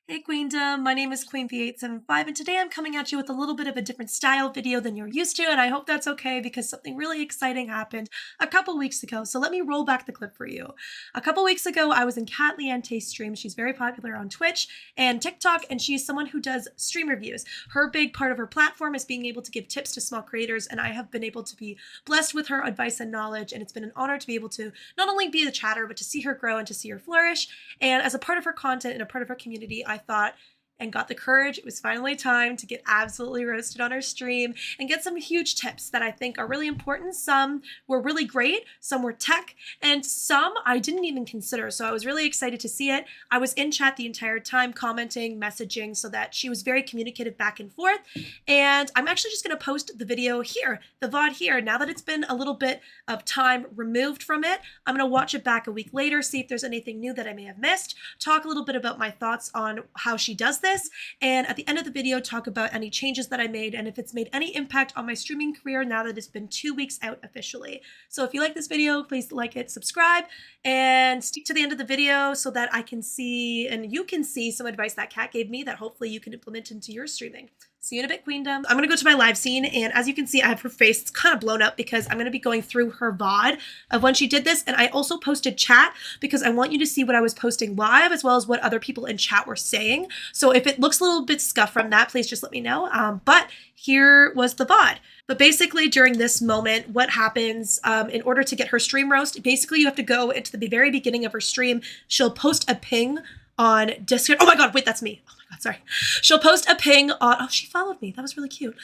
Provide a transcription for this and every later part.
Hey Queendom, my name is QueenBee875 and today I'm coming at you with a little bit of a different style video than you're used to, and I hope that's okay because something really exciting happened a couple weeks ago. So let me roll back the clip for you. A couple weeks ago I was in Katliente's stream. She's very popular on Twitch and TikTok, and she's someone who does stream reviews. Her big part of her platform is being able to give tips to small creators, and I have been able to be blessed with her advice and knowledge, and it's been an honor to be able to not only be the chatter but to see her grow and to see her flourish. And as a part of her content and a part of her community, I thought and got the courage. It was finally time to get absolutely roasted on her stream and get some huge tips that I think are really important. Some were really great, some were tech, and some I didn't even consider. So I was really excited to see it. I was in chat the entire time, commenting, messaging, so that she was very communicative back and forth. And I'm actually just going to post the video here, the VOD here. Now that it's been a little bit of time removed from it, I'm going to watch it back a week later, see if there's anything new that I may have missed, talk a little bit about my thoughts on how she does this, and at the end of the video talk about any changes that I made and if it's made any impact on my streaming career now that it's been 2 weeks out officially. So if you like this video, please like it, subscribe, and stick to the end of the video so that I can see and you can see some advice that Kat gave me that hopefully you can implement into your streaming. See you in a bit, Queendom. I'm gonna go to my live scene, and as you can see, I have her face. It's kind of blown up because I'm gonna be going through her VOD of when she did this, and I also posted chat because I want you to see what I was posting live as well as what other people in chat were saying. So if it looks a little bit scuffed from that, please just let me know. But here was the VOD. But basically during this moment, what happens in order to get her stream roast, basically you have to go into the very beginning of her stream. She'll post a ping on Discord. Oh my God, wait, that's me. Oh my God, sorry. She'll post a ping on, oh, she followed me. That was really cute.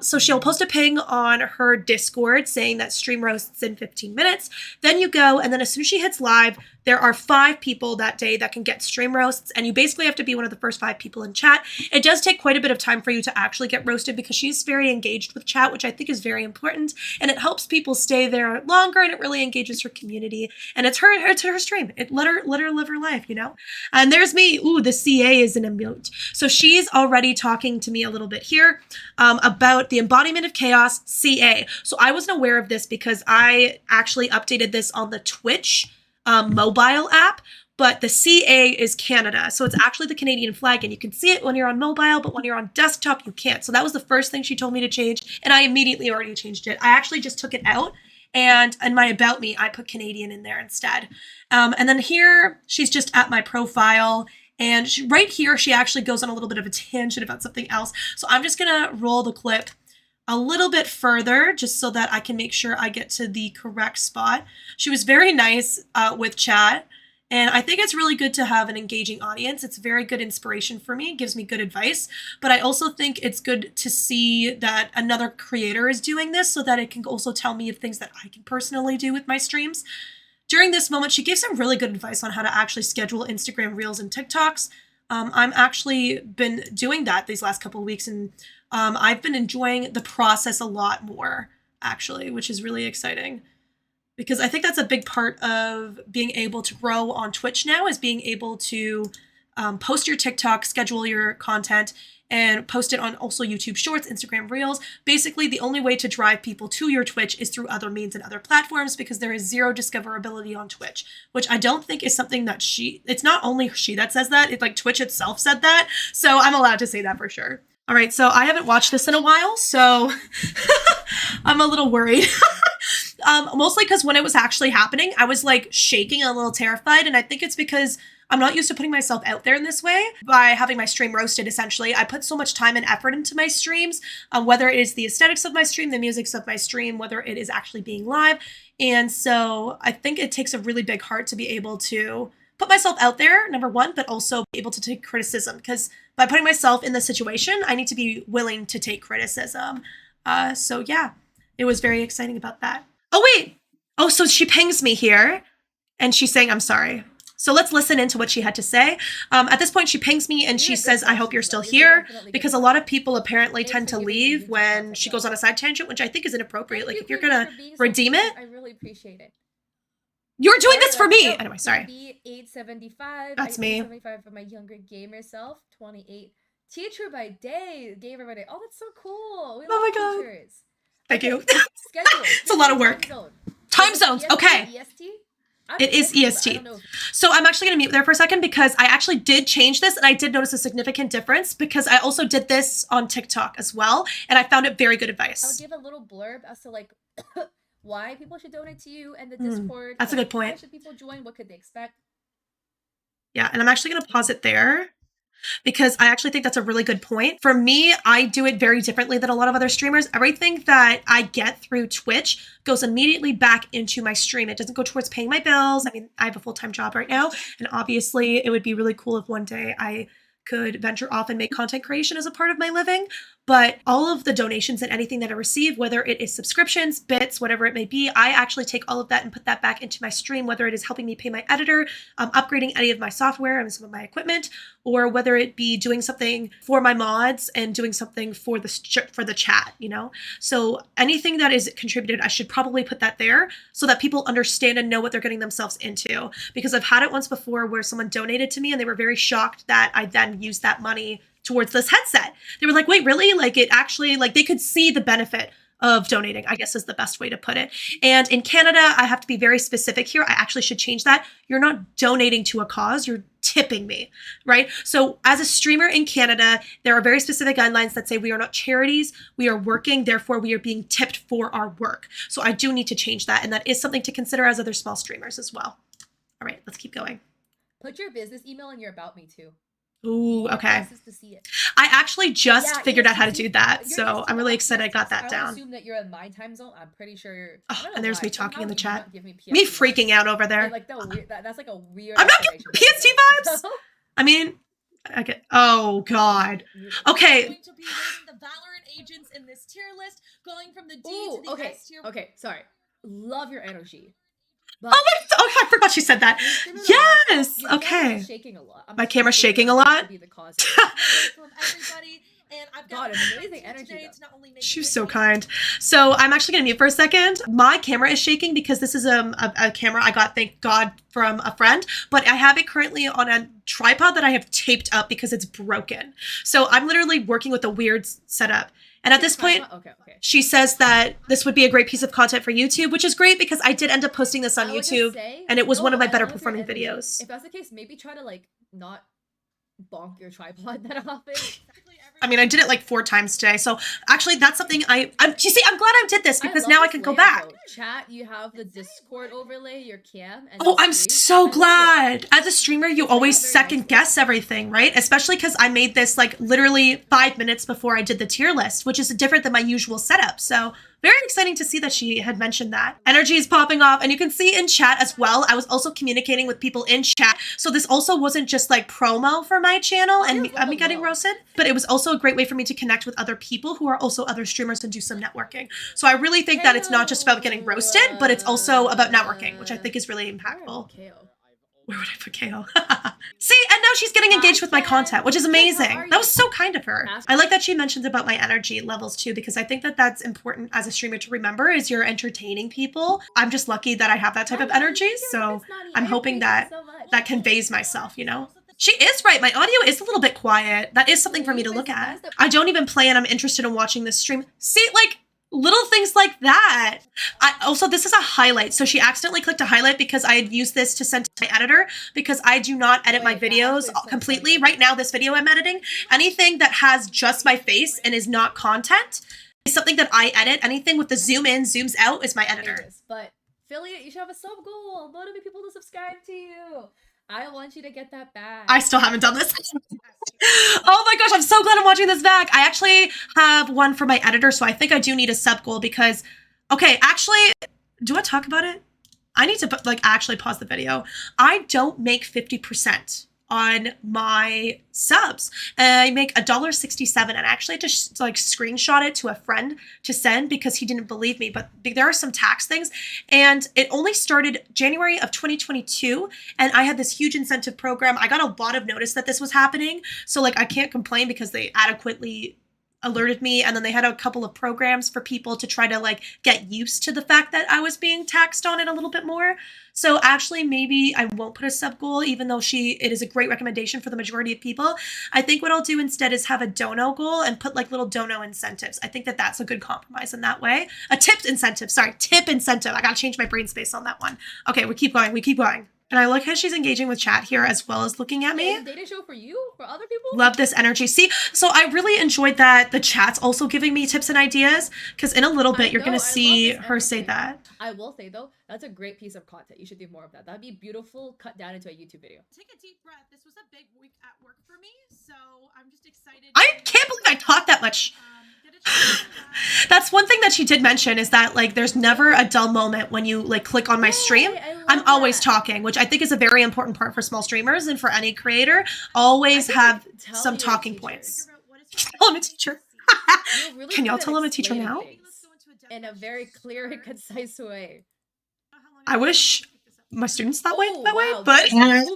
So she'll post a ping on her Discord saying that stream roasts in 15 minutes. Then you go, and then as soon as she hits live, there are 5 people that day that can get stream roasts, and you basically have to be one of the first 5 people in chat. It does take quite a bit of time for you to actually get roasted because she's very engaged with chat, which I think is very important, and it helps people stay there longer, and it really engages her community, and it's her stream. It let her live her life, you know? And there's me. Ooh, the CA is an emote. So she's already talking to me a little bit here about the embodiment of chaos, CA. So I wasn't aware of this because I actually updated this on the Twitch mobile app, but the CA is Canada. So it's actually the Canadian flag, and you can see it when you're on mobile, but when you're on desktop, you can't. So that was the first thing she told me to change, and I immediately already changed it. I actually just took it out, and in my About Me, I put Canadian in there instead. And then here, she's just at my profile, and right here, she actually goes on a little bit of a tangent about something else. So I'm just gonna roll the clip a little bit further just so that I can make sure I get to the correct spot. She was very nice with chat, and I think it's really good to have an engaging audience. It's very good inspiration for me. It gives me good advice, but I also think it's good to see that another creator is doing this so that it can also tell me of things that I can personally do with my streams. During this moment, she gave some really good advice on how to actually schedule Instagram Reels and TikToks. I'm actually been doing that these last couple of weeks, and I've been enjoying the process a lot more, actually, which is really exciting. Because I think that's a big part of being able to grow on Twitch now, is being able to post your TikTok, schedule your content, and post it on also YouTube Shorts, Instagram Reels. Basically, the only way to drive people to your Twitch is through other means and other platforms because there is zero discoverability on Twitch, which I don't think is something that it's not only she that says that, it's like Twitch itself said that, so I'm allowed to say that for sure. All right, so I haven't watched this in a while, so I'm a little worried. Mostly because when it was actually happening, I was like shaking and a little terrified, and I think it's because I'm not used to putting myself out there in this way by having my stream roasted, essentially. I put so much time and effort into my streams, whether it is the aesthetics of my stream, the music of my stream, whether it is actually being live. And so I think it takes a really big heart to be able to put myself out there, number one, but also be able to take criticism, because by putting myself in the situation, I need to be willing to take criticism. So yeah, it was very exciting about that. Oh, wait. Oh, so she pings me here and she's saying, I'm sorry. So let's listen into what she had to say. At this point, she pings me and she says, I hope you're still here, because a lot of people apparently tend to leave when she goes on a side tangent, which I think is inappropriate. Like, if you're going to redeem it. I really appreciate it. You're doing this for me. Anyway, sorry. B875. That's me. 75 for my younger gamer self. 28. Teacher by day. Gamer by day. Oh, that's so cool. We love teachers. Thank you. Schedule. It's a lot of work. Time zones. Okay. EST? It is I EST. don't know if So I'm actually going to mute there for a second because I actually did change this and I did notice a significant difference because I also did this on TikTok as well. And I found it very good I would advice. give a little blurb as to like why people should donate to you and the Discord. That's a like, good point. Why should people join? What could they expect? Yeah, and I'm actually going to pause it there because I actually think that's a really good point. For me, I do it very differently than a lot of other streamers. Everything that I get through Twitch goes immediately back into my stream. It doesn't go towards paying my bills. I mean, I have a full-time job right now, and obviously it would be really cool if one day I could venture off and make content creation as a part of my living. But all of the donations and anything that I receive, whether it is subscriptions, bits, whatever it may be, I actually take all of that and put that back into my stream, whether it is helping me pay my editor, upgrading any of my software and some of my equipment, or whether it be doing something for my mods and doing something for the chat, you know? So anything that is contributed, I should probably put that there so that people understand and know what they're getting themselves into. Because I've had it once before where someone donated to me and they were very shocked that I then used that money towards this headset. They were like, wait, really? Like it actually, like they could see the benefit of donating, I guess is the best way to put it. And in Canada, I have to be very specific here. I actually should change that. You're not donating to a cause, you're tipping me, right? So as a streamer in Canada, there are very specific guidelines that say we are not charities, we are working, therefore we are being tipped for our work. So I do need to change that. And that is something to consider as other small streamers as well. All right, let's keep going. Put your business email in your About Me too. Ooh, More okay. places to see it. I actually just Yeah, figured out how to EST do that. You're So EST I'm really up, excited I got that I would down. assume that you're in my time zone. I'm pretty sure you're. I Oh, don't know and there's why. me talking in the Somehow you chat. do not give me Me PST freaking vibes. out over there. And like the weird, that's like a weird. I'm not explanation for PST it. vibes. I mean, I get. Oh God. Okay. Going to be rating the Valorant agents in this tier list, going from the D Ooh, to the okay, S tier. okay, sorry. Love your energy. But Oh my. Oh, I forgot she said that. Yes. your Okay. camera's shaking a lot. I'm My just camera's gonna say shaking that a lot? to be the cause. From everybody, and I've God, got amazing energy, today though. to not only make She was videos, so kind. So I'm actually gonna mute for a second. My camera is shaking because this is a camera I got, thank God, from a friend, but I have it currently on a tripod that I have taped up because it's broken. So I'm literally working with a weird setup. And at this point, Okay. she says that this would be a great piece of content for YouTube, which is great because I did end up posting this on I would just YouTube, say, and it was one of my I better love your performing energy. videos. If that's the case, maybe try to like not bonk your tripod that often. I mean, I did it like 4 times today. So actually, that's something you see, I'm glad I did this because love now I this can go layout, back. though. Chat, you have the Discord overlay, your cam, and Oh, the I'm stream. so I love it. glad. As a streamer, you always very second nice guess everything, right? Especially because I made this like literally 5 minutes before I did the tier list, which is different than my usual setup. So very exciting to see that she had mentioned that. Energy is popping off, and you can see in chat as well. I was also communicating with people in chat. So this also wasn't just like promo for my channel and me getting roasted, but it was also a great way for me to connect with other people who are also other streamers and do some networking. So I really think that it's not just about getting roasted, but it's also about networking, which I think is really impactful. Where would I put KO? See, and now she's getting engaged with my content, which is amazing. That was so kind of her. I like that she mentioned about my energy levels too, because I think that that's important as a streamer to remember is you're entertaining people. I'm just lucky that I have that type of energy. So I'm hoping that that conveys myself, you know? She is right. My audio is a little bit quiet. That is something for me to look at. I don't even play and I'm interested in watching this stream. See, like, little things like that. Also, this is a highlight. So she accidentally clicked a highlight because I had used this to send to my editor because I do not edit my videos completely. Right now, this video I'm editing, anything that has just my face and is not content is something that I edit. Anything with the zoom in, zooms out is my editor. But affiliate, you should have a sub goal. Motivate people to subscribe to you. I want you to get that back. I still haven't done this. Oh my gosh, I'm so glad I'm watching this back. I actually have one for my editor, so I think I do need a sub goal because, okay, actually, do I talk about it? I need to like actually pause the video. I don't make 50% on my subs. I make $1.67 and I actually had to like screenshot it to a friend to send because he didn't believe me, but there are some tax things and it only started January of 2022 and I had this huge incentive program. I got a lot of notice that this was happening. So like I can't complain because they adequately alerted me, and then they had a couple of programs for people to try to like get used to the fact that I was being taxed on it a little bit more. So actually maybe I won't put a sub goal, even though it is a great recommendation for the majority of people. I think what I'll do instead is have a dono goal and put like little dono incentives. I think that that's a good compromise in that way. A tip incentive. I gotta change my brain space on that one. Okay, we keep going. And I like how she's engaging with chat here as well as looking at me. Is the data show for you? For other people? Love this energy. See, so I really enjoyed that the chat's also giving me tips and ideas, because in a little bit you're going to see her say that. I will say though, that's a great piece of content. You should do more of that. That'd be beautiful, cut down into a YouTube video. Take a deep breath. This was a big week at work for me, so I'm just excited. I can't believe I talked that much. That's one thing that she did mention, is that like there's never a dull moment when you like click on my stream. I'm always talking, which I think is a very important part for small streamers and for any creator. Always have some talking points. Tell him a teacher. Really Can y'all tell him a teacher now? In a very clear and concise way. I wish my students that way, Wow, but quality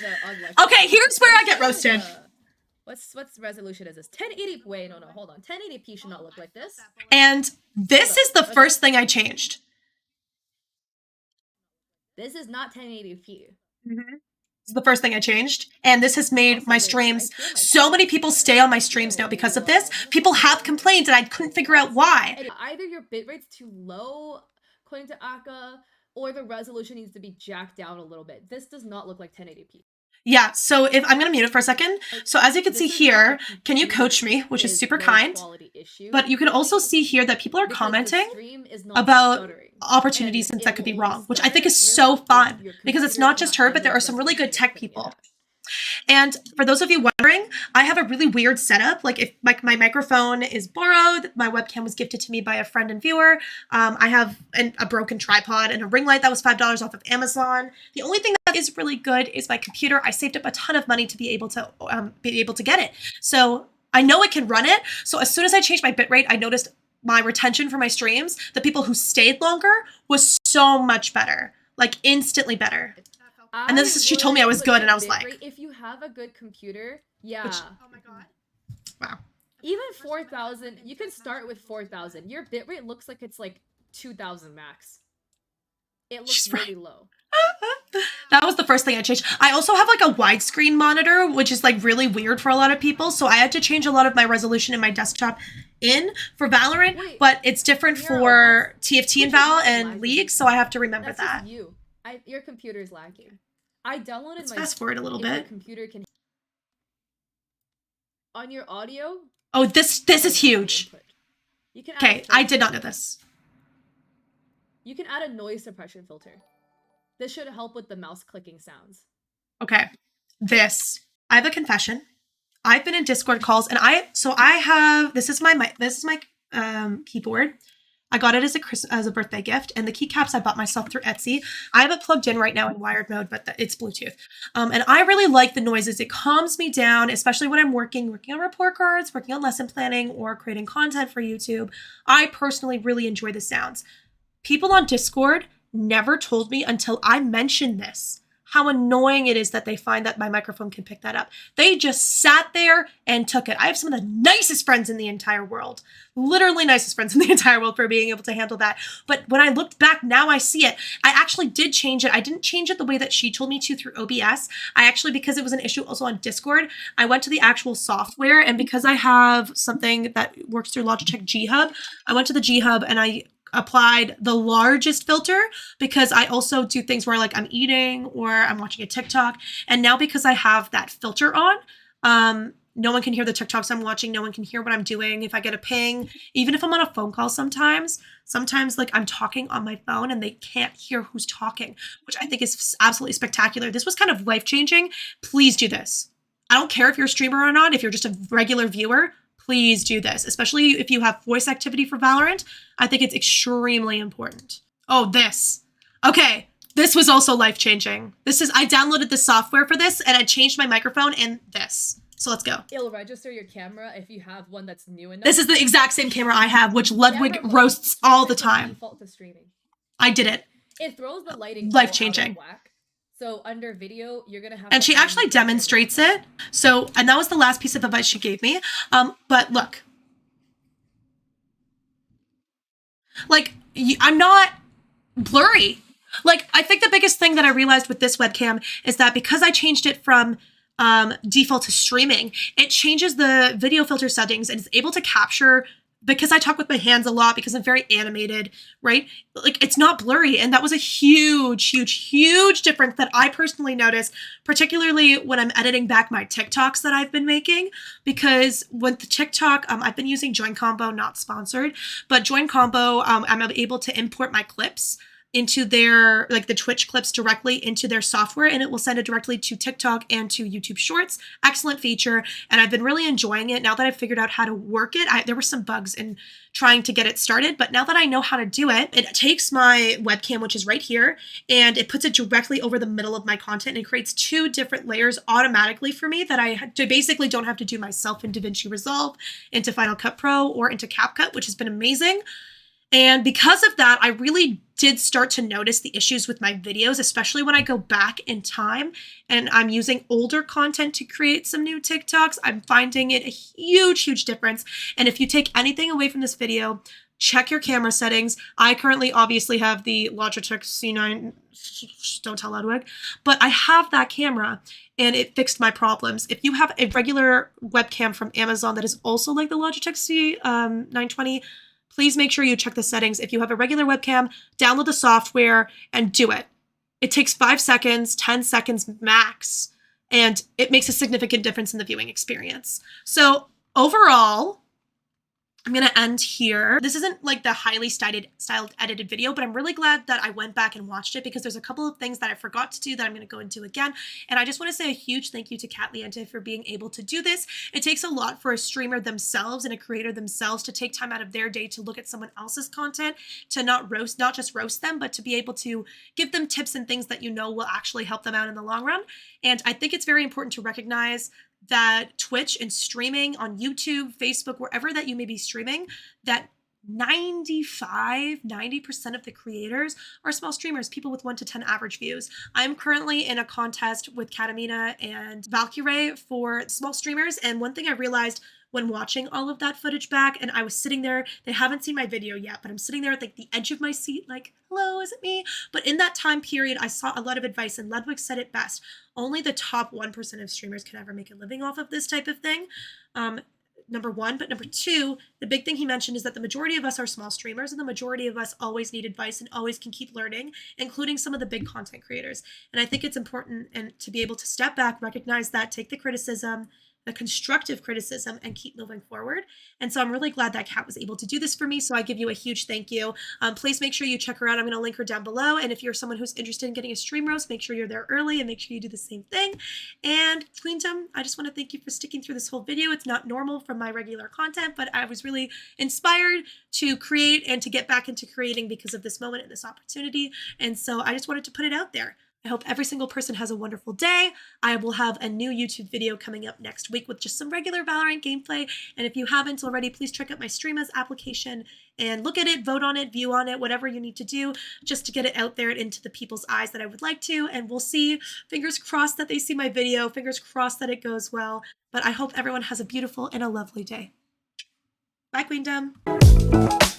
though. okay, here's where I get roasted. What's resolution is this? 1080. Wait, no, hold on. 1080p should not look like this. And this is the first thing I changed. This is not 1080p. This is the first thing I changed, and this has made my streams. So many people stay on my streams now because of this. People have complained, and I couldn't figure out why. Either your bitrate's too low, according to Aka, or the resolution needs to be jacked down a little bit. This does not look like 1080p. Yeah, so if I'm going to mute it for a second. So as you can see here, can you coach me, which is super kind. But you can also see here that people are commenting about opportunities since that could be wrong, which I think is so fun because it's not just her, but there are some really good tech people. And for those of you wondering, I have a really weird setup. Like if my microphone is borrowed, my webcam was gifted to me by a friend and viewer. I have a broken tripod and a ring light that was $5 off of Amazon. The only thing that is really good is my computer. I saved up a ton of money to be able to get it. So I know it can run it. So as soon as I changed my bitrate, I noticed my retention for my streams, the people who stayed longer, was so much better, like instantly better. And then she told me I was good, and I was like, if you have a good computer, yeah. Oh my god. Wow. Even 4,000, you can start with 4,000. Your bitrate looks like it's like 2,000 max. It looks really low. That was the first thing I changed. I also have like a widescreen monitor, which is like really weird for a lot of people. So I had to change a lot of my resolution in my desktop for Valorant, but it's different for TFT and Val and League. So I have to remember that. Your computer is lacking. I downloaded Let's fast forward a little bit. Your computer can on your audio. Oh, this is huge. Okay, I did not know this. You can add a noise suppression filter. This should help with the mouse clicking sounds. Okay, I have a confession. I've been in Discord calls, and this is my keyboard. I got it as a birthday gift, and the keycaps I bought myself through Etsy. I have it plugged in right now in wired mode, but it's Bluetooth. And I really like the noises. It calms me down, especially when I'm working on report cards, working on lesson planning, or creating content for YouTube. I personally really enjoy the sounds. People on Discord never told me until I mentioned this how annoying it is that they find that my microphone can pick that up. They just sat there and took it. I have some of the nicest friends in the entire world. Literally nicest friends in the entire world for being able to handle that. But when I looked back, now I see it. I actually did change it. I didn't change it the way that she told me to through OBS. I actually, because it was an issue also on Discord, I went to the actual software, and because I have something that works through Logitech G Hub, I went to the G Hub and I applied the largest filter, because I also do things where like I'm eating or I'm watching a TikTok. And now because I have that filter on, no one can hear the TikToks I'm watching. No one can hear what I'm doing. If I get a ping, even if I'm on a phone call sometimes like I'm talking on my phone and they can't hear who's talking, which I think is absolutely spectacular. This was kind of life-changing. Please do this. I don't care if you're a streamer or not. If you're just a regular viewer, please do this, especially if you have voice activity for Valorant. I think it's extremely important. Oh, this. Okay, this was also life-changing. I downloaded the software for this, and I changed my microphone and this. So let's go. It'll register your camera if you have one that's new enough. This is the exact same camera I have, which Ludwig roasts all the time. Default to streaming. I did it. It throws the lighting life-changing. So under video, you're gonna have. And she actually demonstrates it. So, and that was the last piece of advice she gave me. But look, Like, I'm not blurry. Like, I think the biggest thing that I realized with this webcam is that because I changed it from default to streaming, it changes the video filter settings and is able to capture, because I talk with my hands a lot because I'm very animated, right? Like, it's not blurry. And that was a huge, huge, huge difference that I personally noticed, particularly when I'm editing back my TikToks that I've been making. Because with the TikTok, I've been using joincombo, not sponsored, but joincombo, I'm able to import my clips into their, like the Twitch clips directly into their software, and it will send it directly to TikTok and to YouTube Shorts. Excellent feature, and I've been really enjoying it now that I've figured out how to work it. There were some bugs in trying to get it started, but now that I know how to do it, it takes my webcam, which is right here, and it puts it directly over the middle of my content and creates 2 different layers automatically for me that I basically don't have to do myself in DaVinci Resolve, into Final Cut Pro, or into CapCut, which has been amazing. And because of that, I really did start to notice the issues with my videos, especially when I go back in time and I'm using older content to create some new TikToks. I'm finding it a huge, huge difference. And if you take anything away from this video, check your camera settings. I currently obviously have the Logitech C9, don't tell Ludwig, but I have that camera and it fixed my problems. If you have a regular webcam from Amazon that is also like the Logitech C920, please make sure you check the settings. If you have a regular webcam, download the software and do it. It takes 5 seconds, 10 seconds max, and it makes a significant difference in the viewing experience. So overall, I'm going to end here. This isn't like the highly styled edited video, but I'm really glad that I went back and watched it because there's a couple of things that I forgot to do that I'm going to go into again. And I just want to say a huge thank you to Katliente for being able to do this. It takes a lot for a streamer themselves and a creator themselves to take time out of their day to look at someone else's content, to not just roast them, but to be able to give them tips and things that you know will actually help them out in the long run. And I think it's very important to recognize that Twitch and streaming on YouTube, Facebook, wherever that you may be streaming, that 90% of the creators are small streamers, people with 1 to 10 average views. I'm currently in a contest with Katamina and Valkyrae for small streamers, and one thing I realized when watching all of that footage back, and I was sitting there, they haven't seen my video yet, but I'm sitting there at like the edge of my seat like, hello, is it me? But in that time period, I saw a lot of advice, and Ludwig said it best. Only the top 1% of streamers can ever make a living off of this type of thing. Number 1, but number 2, the big thing he mentioned is that the majority of us are small streamers, and the majority of us always need advice and always can keep learning, including some of the big content creators. And I think it's important and to be able to step back, recognize that, take the criticism, the constructive criticism, and keep moving forward. And so I'm really glad that Kat was able to do this for me. So I give you a huge thank you. Please make sure you check her out. I'm going to link her down below. And if you're someone who's interested in getting a stream roast, make sure you're there early and make sure you do the same thing. And Queendom, I just want to thank you for sticking through this whole video. It's not normal from my regular content, but I was really inspired to create and to get back into creating because of this moment and this opportunity. And so I just wanted to put it out there. I hope every single person has a wonderful day. I will have a new YouTube video coming up next week with just some regular Valorant gameplay. And if you haven't already, please check out my Streamers application and look at it, vote on it, view on it, whatever you need to do just to get it out there and into the people's eyes that I would like to. And we'll see. Fingers crossed that they see my video. Fingers crossed that it goes well. But I hope everyone has a beautiful and a lovely day. Bye, Queendom.